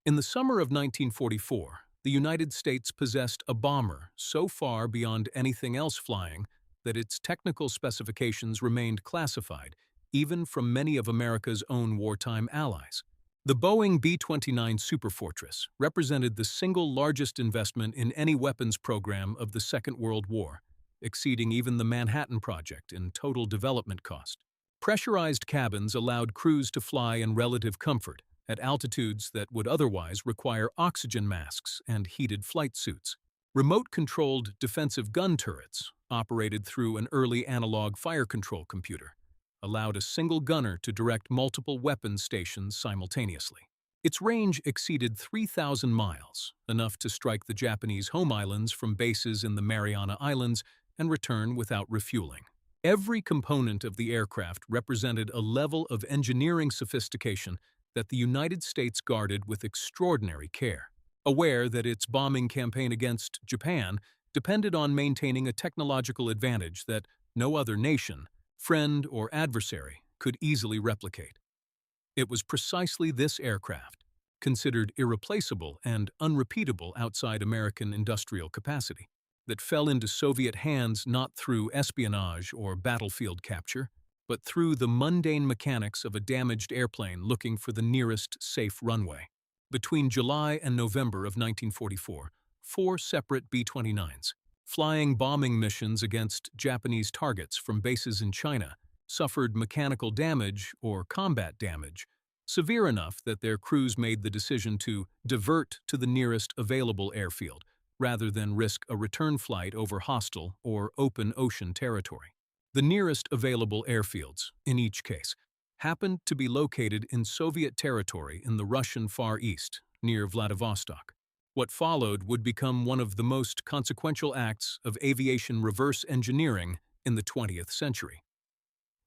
In the summer of 1944, the United States possessed a bomber so far beyond anything else flying that its technical specifications remained classified, even from many of America's own wartime allies. The Boeing B-29 Superfortress represented the single largest investment in any weapons program of the Second World War, exceeding even the Manhattan Project in total development cost. Pressurized cabins allowed crews to fly in relative comfort, at altitudes that would otherwise require oxygen masks and heated flight suits. Remote-controlled defensive gun turrets, operated through an early analog fire control computer, allowed a single gunner to direct multiple weapons stations simultaneously. Its range exceeded 3,000 miles, enough to strike the Japanese home islands from bases in the Mariana Islands and return without refueling. Every component of the aircraft represented a level of engineering sophistication that the United States guarded with extraordinary care. Aware that its bombing campaign against Japan depended on maintaining a technological advantage that no other nation, friend or adversary, could easily replicate. It was precisely this aircraft, considered irreplaceable and unrepeatable outside American industrial capacity, that fell into Soviet hands not through espionage or battlefield capture, but through the mundane mechanics of a damaged airplane looking for the nearest safe runway. Between July and November of 1944, 4 separate B-29s, flying bombing missions against Japanese targets from bases in China, suffered mechanical damage or combat damage, severe enough that their crews made the decision to divert to the nearest available airfield, rather than risk a return flight over hostile or open ocean territory. The nearest available airfields, in each case, happened to be located in Soviet territory in the Russian Far East, near Vladivostok. What followed would become one of the most consequential acts of aviation reverse engineering in the 20th century.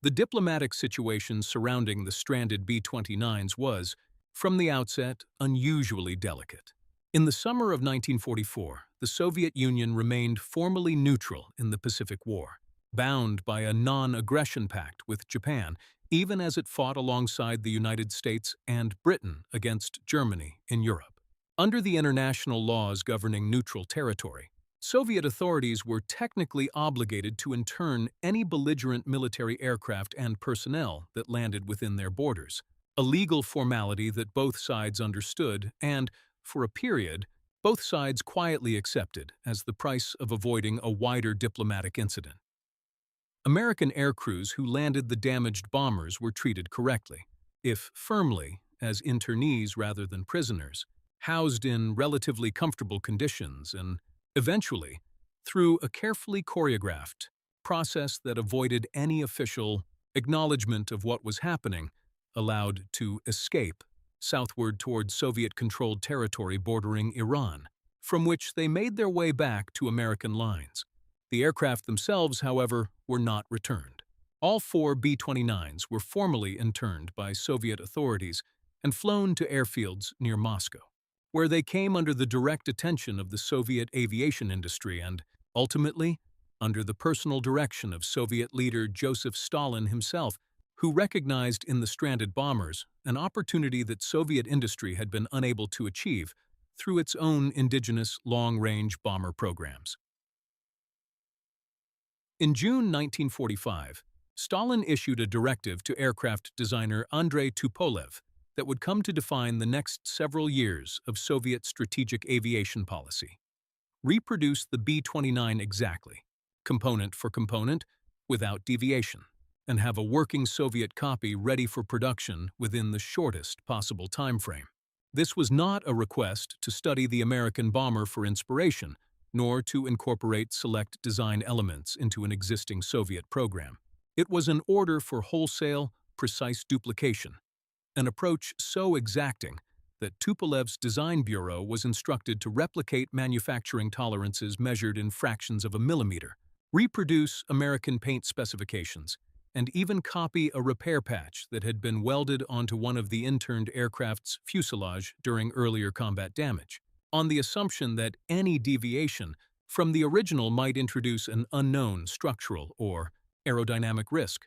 The diplomatic situation surrounding the stranded B-29s was, from the outset, unusually delicate. In the summer of 1944, the Soviet Union remained formally neutral in the Pacific War, bound by a non-aggression pact with Japan, even as it fought alongside the United States and Britain against Germany in Europe. Under the international laws governing neutral territory, Soviet authorities were technically obligated to intern any belligerent military aircraft and personnel that landed within their borders, a legal formality that both sides understood and, for a period, both sides quietly accepted as the price of avoiding a wider diplomatic incident. American aircrews who landed the damaged bombers were treated correctly, if firmly, as internees rather than prisoners, housed in relatively comfortable conditions and, eventually, through a carefully choreographed process that avoided any official acknowledgement of what was happening, allowed to escape southward toward Soviet-controlled territory bordering Iran, from which they made their way back to American lines. The aircraft themselves, however, were not returned. All 4 B-29s were formally interned by Soviet authorities and flown to airfields near Moscow, where they came under the direct attention of the Soviet aviation industry and, ultimately, under the personal direction of Soviet leader Joseph Stalin himself, who recognized in the stranded bombers an opportunity that Soviet industry had been unable to achieve through its own indigenous long-range bomber programs. In June 1945, Stalin issued a directive to aircraft designer Andrei Tupolev that would come to define the next several years of Soviet strategic aviation policy. Reproduce the B-29 exactly, component for component, without deviation, and have a working Soviet copy ready for production within the shortest possible time frame. This was not a request to study the American bomber for inspiration, nor to incorporate select design elements into an existing Soviet program. It was an order for wholesale, precise duplication, an approach so exacting that Tupolev's design bureau was instructed to replicate manufacturing tolerances measured in fractions of a millimeter, reproduce American paint specifications, and even copy a repair patch that had been welded onto one of the interned aircraft's fuselage during earlier combat damage, on the assumption that any deviation from the original might introduce an unknown structural or aerodynamic risk.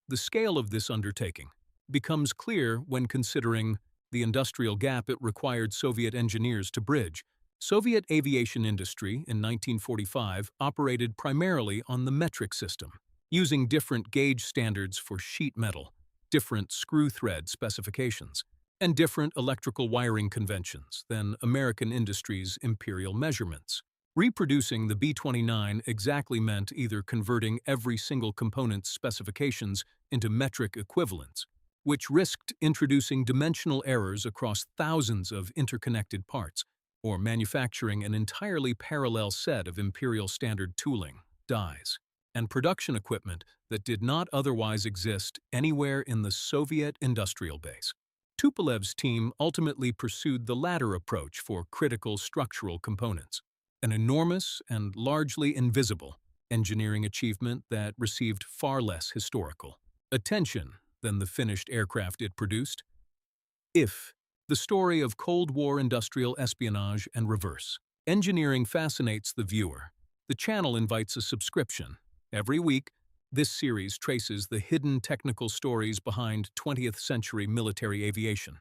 The scale of this undertaking becomes clear when considering the industrial gap it required Soviet engineers to bridge. Soviet aviation industry in 1945 operated primarily on the metric system, using different gauge standards for sheet metal, different screw thread specifications, and different electrical wiring conventions than American industry's imperial measurements. Reproducing the B-29 exactly meant either converting every single component's specifications into metric equivalents, which risked introducing dimensional errors across thousands of interconnected parts, or manufacturing an entirely parallel set of imperial standard tooling, dies, and production equipment that did not otherwise exist anywhere in the Soviet industrial base. Tupolev's team ultimately pursued the latter approach for critical structural components, an enormous and largely invisible engineering achievement that received far less historical attention than the finished aircraft it produced. If the story of Cold War industrial espionage and reverse engineering fascinates the viewer, the channel invites a subscription. Every week, this series traces the hidden technical stories behind 20th-century military aviation.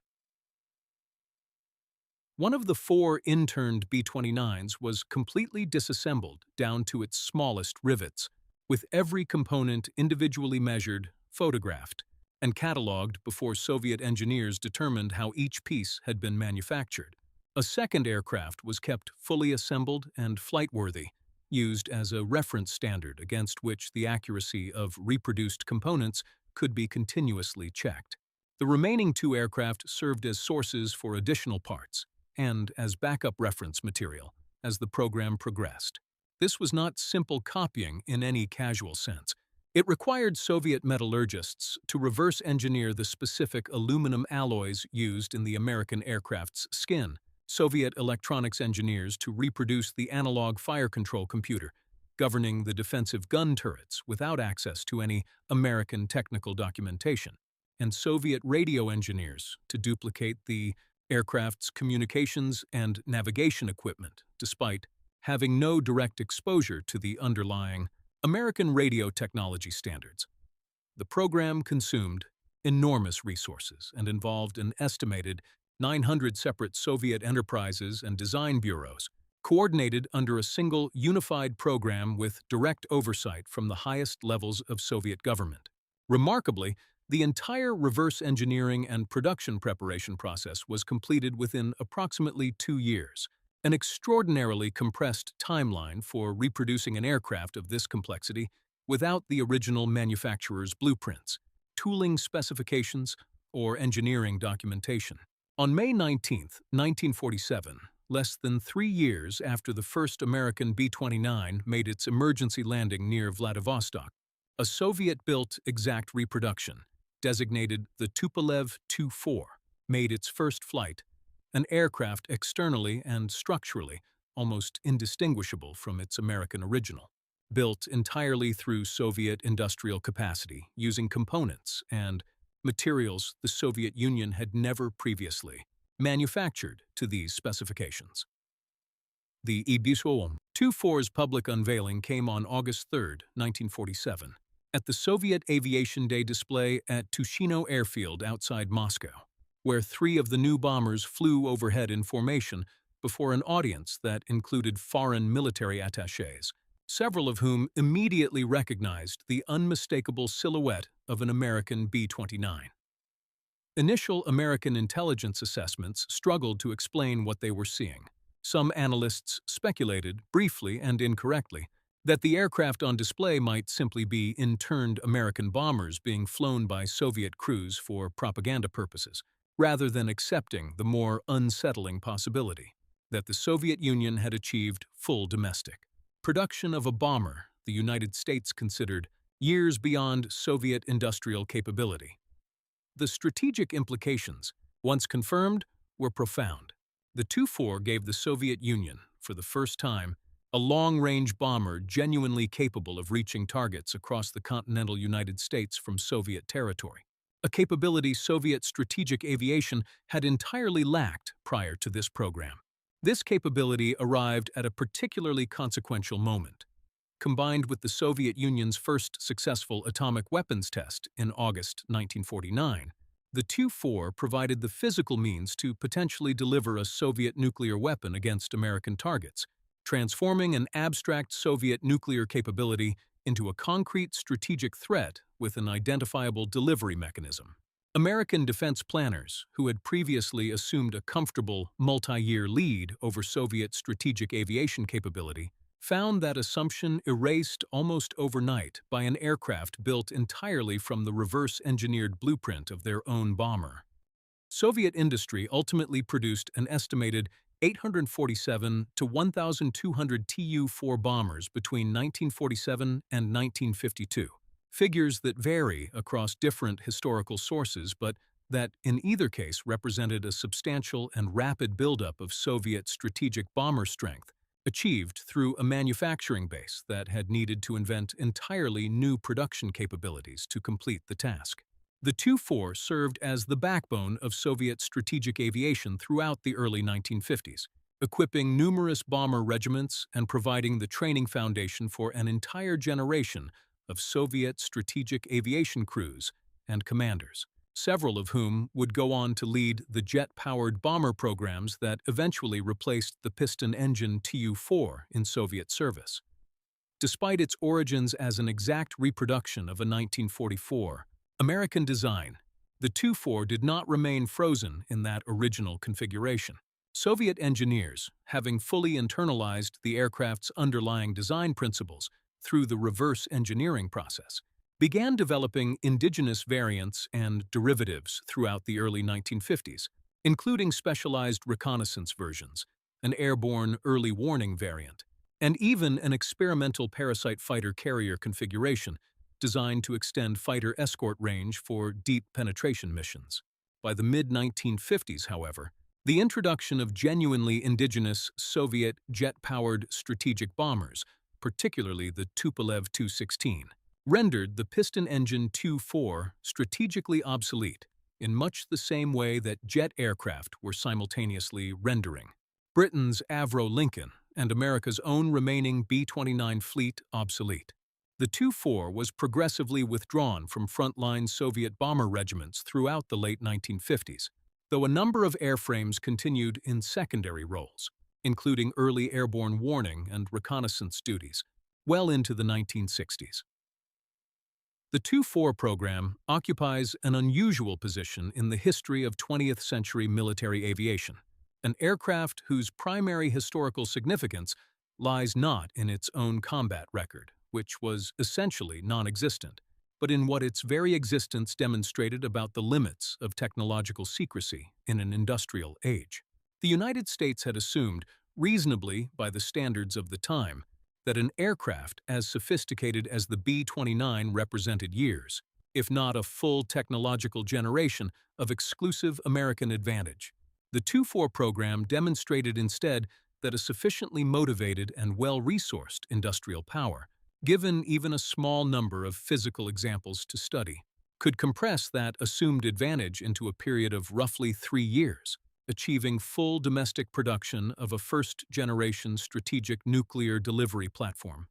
One of the 4 interned B-29s was completely disassembled down to its smallest rivets, with every component individually measured, photographed, and catalogued before Soviet engineers determined how each piece had been manufactured. A second aircraft was kept fully assembled and flight-worthy, used as a reference standard against which the accuracy of reproduced components could be continuously checked. The remaining 2 aircraft served as sources for additional parts and as backup reference material as the program progressed. This was not simple copying in any casual sense. It required Soviet metallurgists to reverse engineer the specific aluminum alloys used in the American aircraft's skin, Soviet electronics engineers to reproduce the analog fire control computer, governing the defensive gun turrets without access to any American technical documentation, and Soviet radio engineers to duplicate the aircraft's communications and navigation equipment, despite having no direct exposure to the underlying American radio technology standards. The program consumed enormous resources and involved an estimated 900 separate Soviet enterprises and design bureaus, coordinated under a single unified program with direct oversight from the highest levels of Soviet government. Remarkably, the entire reverse engineering and production preparation process was completed within approximately 2 years, an extraordinarily compressed timeline for reproducing an aircraft of this complexity without the original manufacturer's blueprints, tooling specifications, or engineering documentation. On May 19, 1947, less than 3 years after the first American B-29 made its emergency landing near Vladivostok, a Soviet-built exact reproduction, designated the Tupolev Tu-4, made its first flight, an aircraft externally and structurally almost indistinguishable from its American original. Built entirely through Soviet industrial capacity, using components and materials the Soviet Union had never previously manufactured to these specifications. The B-29 Tu-4's public unveiling came on August 3, 1947, at the Soviet Aviation Day display at Tushino Airfield outside Moscow, where 3 of the new bombers flew overhead in formation before an audience that included foreign military attachés, several of whom immediately recognized the unmistakable silhouette of an American B-29. Initial American intelligence assessments struggled to explain what they were seeing. Some analysts speculated, briefly and incorrectly, that the aircraft on display might simply be interned American bombers being flown by Soviet crews for propaganda purposes, rather than accepting the more unsettling possibility that the Soviet Union had achieved full domestic production of a bomber the United States considered years beyond Soviet industrial capability. The strategic implications, once confirmed, were profound. The Tu-4 gave the Soviet Union, for the first time, a long-range bomber genuinely capable of reaching targets across the continental United States from Soviet territory, a capability Soviet strategic aviation had entirely lacked prior to this program. This capability arrived at a particularly consequential moment. Combined with the Soviet Union's first successful atomic weapons test in August 1949, The Tu-4 provided the physical means to potentially deliver a Soviet nuclear weapon against American targets, transforming an abstract Soviet nuclear capability into a concrete strategic threat with an identifiable delivery mechanism. American defense planners, who had previously assumed a comfortable, multi-year lead over Soviet strategic aviation capability, found that assumption erased almost overnight by an aircraft built entirely from the reverse-engineered blueprint of their own bomber. Soviet industry ultimately produced an estimated 847 to 1,200 Tu-4 bombers between 1947 and 1952, figures that vary across different historical sources but that in either case represented a substantial and rapid buildup of Soviet strategic bomber strength, achieved through a manufacturing base that had needed to invent entirely new production capabilities to complete the task. The Tu-4 served as the backbone of Soviet strategic aviation throughout the early 1950s, equipping numerous bomber regiments and providing the training foundation for an entire generation of Soviet strategic aviation crews and commanders, several of whom would go on to lead the jet-powered bomber programs that eventually replaced the piston-engine Tu-4 in Soviet service. Despite its origins as an exact reproduction of a 1944 American design, the Tu-4 did not remain frozen in that original configuration. Soviet engineers, having fully internalized the aircraft's underlying design principles through the reverse engineering process, began developing indigenous variants and derivatives throughout the early 1950s, including specialized reconnaissance versions, an airborne early warning variant, and even an experimental parasite fighter carrier configuration designed to extend fighter escort range for deep penetration missions. By the mid-1950s, however, the introduction of genuinely indigenous Soviet jet-powered strategic bombers, particularly the Tupolev Tu-16, rendered the piston-engine Tu-4 strategically obsolete in much the same way that jet aircraft were simultaneously rendering Britain's Avro Lincoln and America's own remaining B-29 fleet obsolete. The Tu-4 was progressively withdrawn from frontline Soviet bomber regiments throughout the late 1950s, though a number of airframes continued in secondary roles, including early airborne warning and reconnaissance duties, well into the 1960s. The Tu-4 program occupies an unusual position in the history of 20th-century military aviation, an aircraft whose primary historical significance lies not in its own combat record, which was essentially non-existent, but in what its very existence demonstrated about the limits of technological secrecy in an industrial age. The United States had assumed, reasonably by the standards of the time, that an aircraft as sophisticated as the B-29 represented years, if not a full technological generation, of exclusive American advantage. The Tu-4 program demonstrated instead that a sufficiently motivated and well-resourced industrial power, given even a small number of physical examples to study, could compress that assumed advantage into a period of roughly 3 years, achieving full domestic production of a first-generation strategic nuclear delivery platform.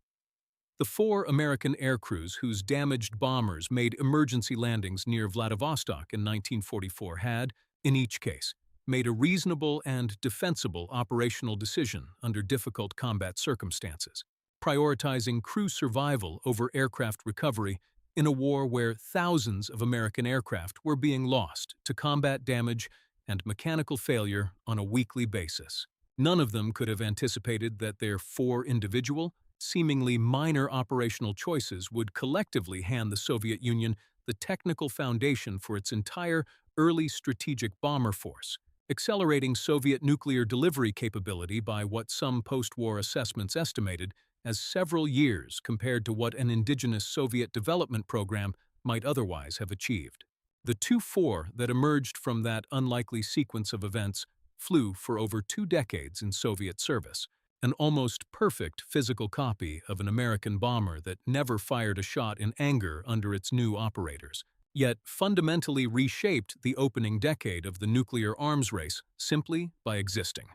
The 4 American aircrews whose damaged bombers made emergency landings near Vladivostok in 1944 had, in each case, made a reasonable and defensible operational decision under difficult combat circumstances, prioritizing crew survival over aircraft recovery in a war where thousands of American aircraft were being lost to combat damage and mechanical failure on a weekly basis. None of them could have anticipated that their 4 individual, seemingly minor operational choices would collectively hand the Soviet Union the technical foundation for its entire early strategic bomber force, accelerating Soviet nuclear delivery capability by what some post-war assessments estimated as several years compared to what an indigenous Soviet development program might otherwise have achieved. The Tu-4 that emerged from that unlikely sequence of events flew for over 2 decades in Soviet service, an almost perfect physical copy of an American bomber that never fired a shot in anger under its new operators, yet fundamentally reshaped the opening decade of the nuclear arms race simply by existing.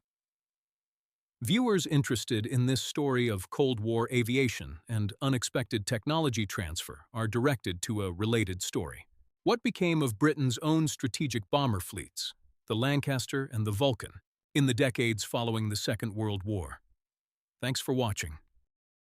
Viewers interested in this story of Cold War aviation and unexpected technology transfer are directed to a related story. What became of Britain's own strategic bomber fleets, the Lancaster and the Vulcan, in the decades following the Second World War? Thanks for watching.